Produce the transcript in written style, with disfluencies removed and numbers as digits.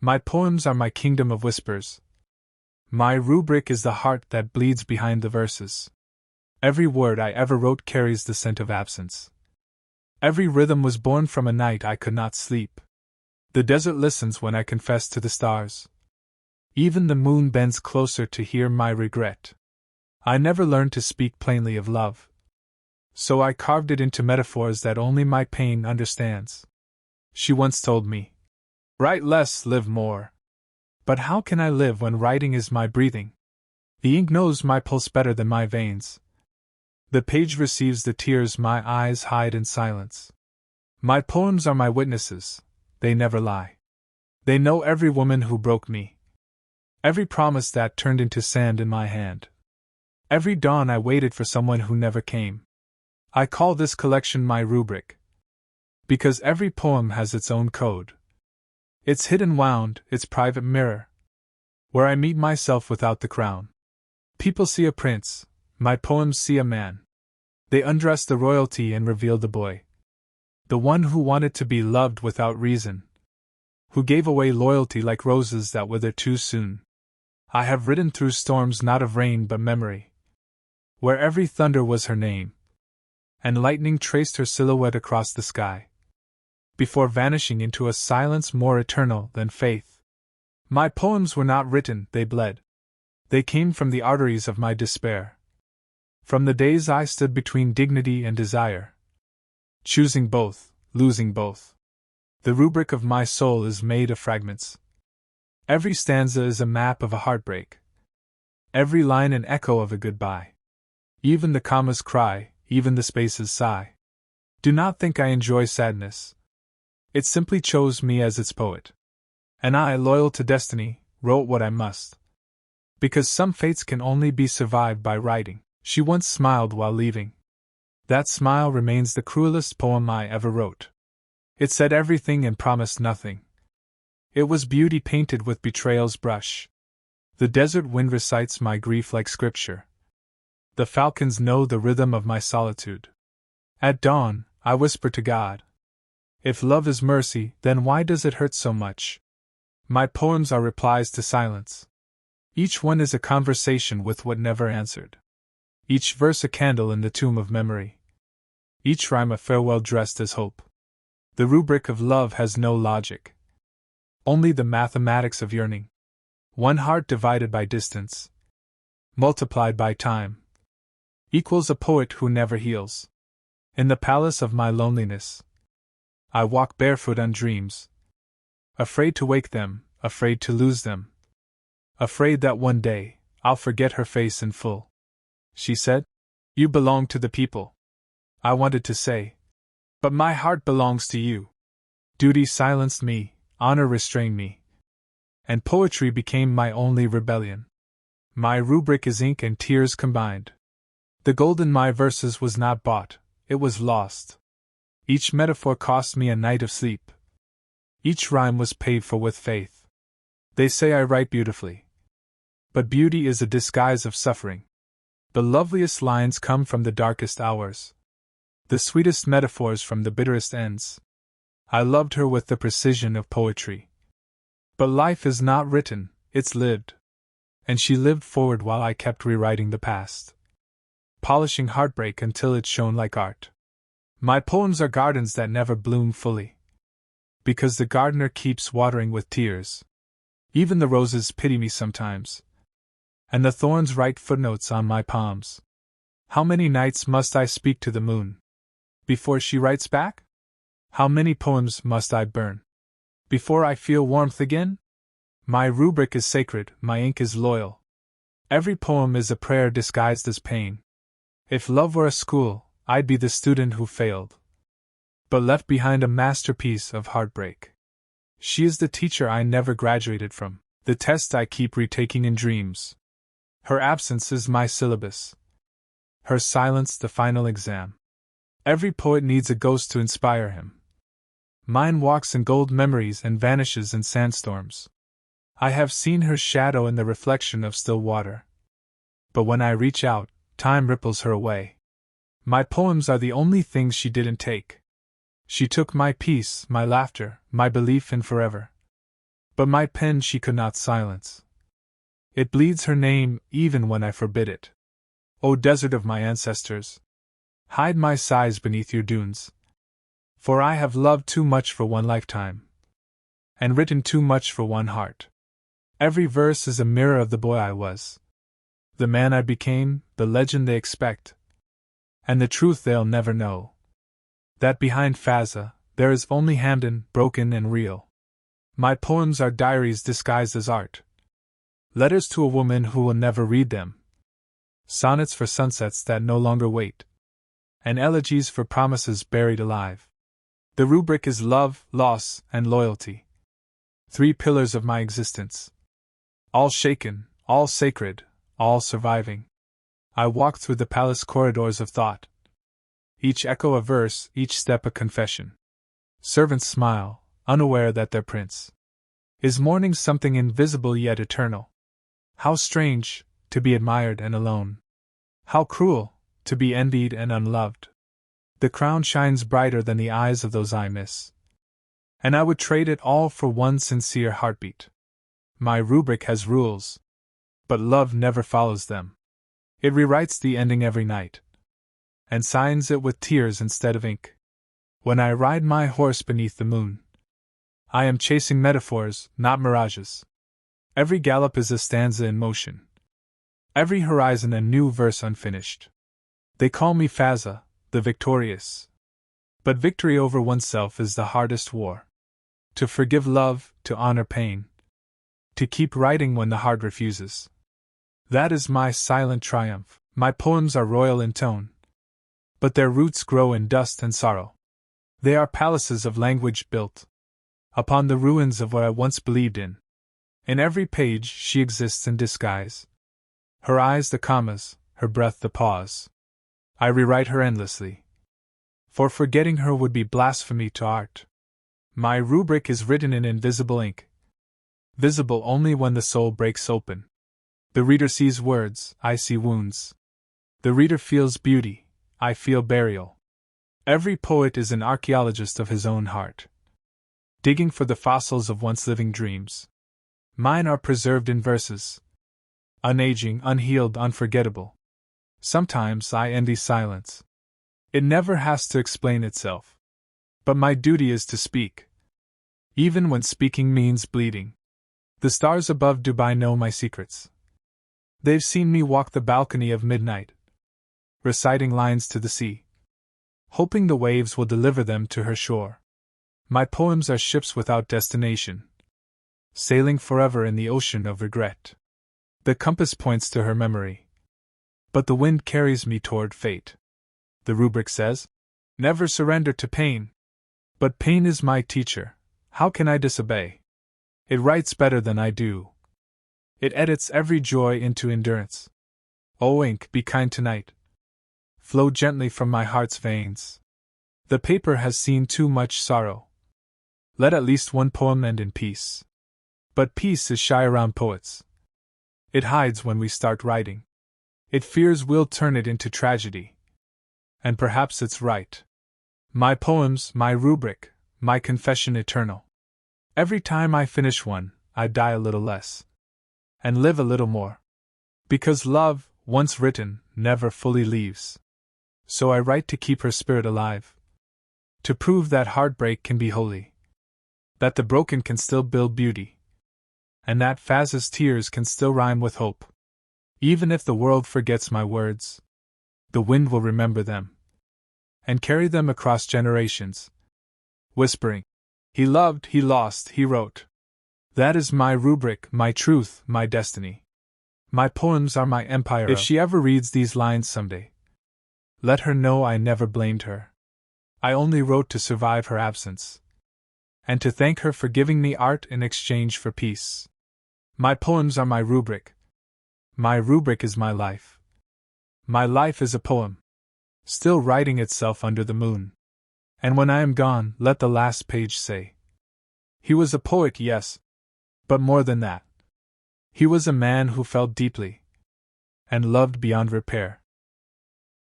My poems are my kingdom of whispers. My rubric is the heart that bleeds behind the verses. Every word I ever wrote carries the scent of absence. Every rhythm was born from a night I could not sleep. The desert listens when I confess to the stars. Even the moon bends closer to hear my regret. I never learned to speak plainly of love. So I carved it into metaphors that only my pain understands. She once told me, "Write less, live more." But how can I live when writing is my breathing? The ink knows my pulse better than my veins. The page receives the tears my eyes hide in silence. My poems are my witnesses, they never lie. They know every woman who broke me. Every promise that turned into sand in my hand. Every dawn I waited for someone who never came. I call this collection my rubric. Because every poem has its own code. Its hidden wound, its private mirror. Where I meet myself without the crown. People see a prince, my poems see a man. They undress the royalty and reveal the boy. The one who wanted to be loved without reason. Who gave away loyalty like roses that wither too soon. I have ridden through storms not of rain but memory. Where every thunder was her name. And lightning traced her silhouette across the sky. Before vanishing into a silence more eternal than faith. My poems were not written, they bled. They came from the arteries of my despair. From the days I stood between dignity and desire. Choosing both, losing both. The rubric of my soul is made of fragments. Every stanza is a map of a heartbreak. Every line an echo of a goodbye. Even the commas cry, even the spaces sigh. Do not think I enjoy sadness. It simply chose me as its poet. And I, loyal to destiny, wrote what I must. Because some fates can only be survived by writing. She once smiled while leaving. That smile remains the cruelest poem I ever wrote. It said everything and promised nothing. It was beauty painted with betrayal's brush. The desert wind recites my grief like scripture. The falcons know the rhythm of my solitude. At dawn, I whisper to God. If love is mercy, then why does it hurt so much? My poems are replies to silence. Each one is a conversation with what never answered. Each verse a candle in the tomb of memory. Each rhyme a farewell dressed as hope. The rubric of love has no logic. Only the mathematics of yearning. One heart divided by distance, multiplied by time, equals a poet who never heals. In the palace of my loneliness, I walk barefoot on dreams. Afraid to wake them, afraid to lose them. Afraid that one day, I'll forget her face in full. She said, "You belong to the people." I wanted to say, "But my heart belongs to you." Duty silenced me, honor restrained me. And poetry became my only rebellion. My rubric is ink and tears combined. The gold in my verses was not bought, it was lost. Each metaphor cost me a night of sleep. Each rhyme was paid for with faith. They say I write beautifully. But beauty is a disguise of suffering. The loveliest lines come from the darkest hours. The sweetest metaphors from the bitterest ends. I loved her with the precision of poetry. But life is not written, it's lived. And she lived forward while I kept rewriting the past. Polishing heartbreak until it shone like art. My poems are gardens that never bloom fully. Because the gardener keeps watering with tears. Even the roses pity me sometimes. And the thorns write footnotes on my palms. How many nights must I speak to the moon before she writes back? How many poems must I burn before I feel warmth again? My rubric is sacred, my ink is loyal. Every poem is a prayer disguised as pain. If love were a school, I'd be the student who failed, but left behind a masterpiece of heartbreak. She is the teacher I never graduated from, the test I keep retaking in dreams. Her absence is my syllabus. Her silence the final exam. Every poet needs a ghost to inspire him. Mine walks in gold memories and vanishes in sandstorms. I have seen her shadow in the reflection of still water. But when I reach out, time ripples her away. My poems are the only things she didn't take. She took my peace, my laughter, my belief in forever. But my pen she could not silence. It bleeds her name even when I forbid it. O desert of my ancestors, hide my sighs beneath your dunes. For I have loved too much for one lifetime, and written too much for one heart. Every verse is a mirror of the boy I was, the man I became, the legend they expect, and the truth they'll never know. That behind Fazza, there is only Hamden, broken and real. My poems are diaries disguised as art. Letters to a woman who will never read them. Sonnets for sunsets that no longer wait. And elegies for promises buried alive. The rubric is love, loss, and loyalty. 3 pillars of my existence. All shaken, all sacred, all surviving. I walk through the palace corridors of thought. Each echo a verse, each step a confession. Servants smile, unaware that their prince is mourning something invisible yet eternal. How strange, to be admired and alone. How cruel, to be envied and unloved. The crown shines brighter than the eyes of those I miss, and I would trade it all for one sincere heartbeat. My rubric has rules, but love never follows them. It rewrites the ending every night, and signs it with tears instead of ink. When I ride my horse beneath the moon, I am chasing metaphors, not mirages. Every gallop is a stanza in motion. Every horizon a new verse unfinished. They call me Fazza, the victorious. But victory over oneself is the hardest war. To forgive love, to honor pain. To keep writing when the heart refuses. That is my silent triumph. My poems are royal in tone, but their roots grow in dust and sorrow. They are palaces of language built upon the ruins of what I once believed in. In every page she exists in disguise. Her eyes the commas, her breath the pause. I rewrite her endlessly, for forgetting her would be blasphemy to art. My rubric is written in invisible ink, visible only when the soul breaks open. The reader sees words, I see wounds. The reader feels beauty, I feel burial. Every poet is an archaeologist of his own heart, digging for the fossils of once living dreams. Mine are preserved in verses, unaging, unhealed, unforgettable. Sometimes I envy silence. It never has to explain itself. But my duty is to speak, even when speaking means bleeding. The stars above Dubai know my secrets. They've seen me walk the balcony of midnight, reciting lines to the sea, hoping the waves will deliver them to her shore. My poems are ships without destination, sailing forever in the ocean of regret. The compass points to her memory, but the wind carries me toward fate. The rubric says, never surrender to pain. But pain is my teacher, how can I disobey? It writes better than I do. It edits every joy into endurance. O ink, be kind tonight. Flow gently from my heart's veins. The paper has seen too much sorrow. Let at least one poem end in peace. But peace is shy around poets. It hides when we start writing. It fears we'll turn it into tragedy. And perhaps it's right. My poems, my rubric, my confession eternal. Every time I finish one, I die a little less, and live a little more. Because love, once written, never fully leaves. So I write to keep her spirit alive. To prove that heartbreak can be holy. That the broken can still build beauty. And that Fazza's tears can still rhyme with hope. Even if the world forgets my words, the wind will remember them and carry them across generations, whispering, he loved, he lost, he wrote. That is my rubric, my truth, my destiny. My poems are my empire. If she ever reads these lines someday, let her know I never blamed her. I only wrote to survive her absence, and to thank her for giving me art in exchange for peace. My poems are my rubric. My rubric is my life. My life is a poem, still writing itself under the moon. And when I am gone, let the last page say, he was a poet, yes, but more than that. He was a man who felt deeply, and loved beyond repair.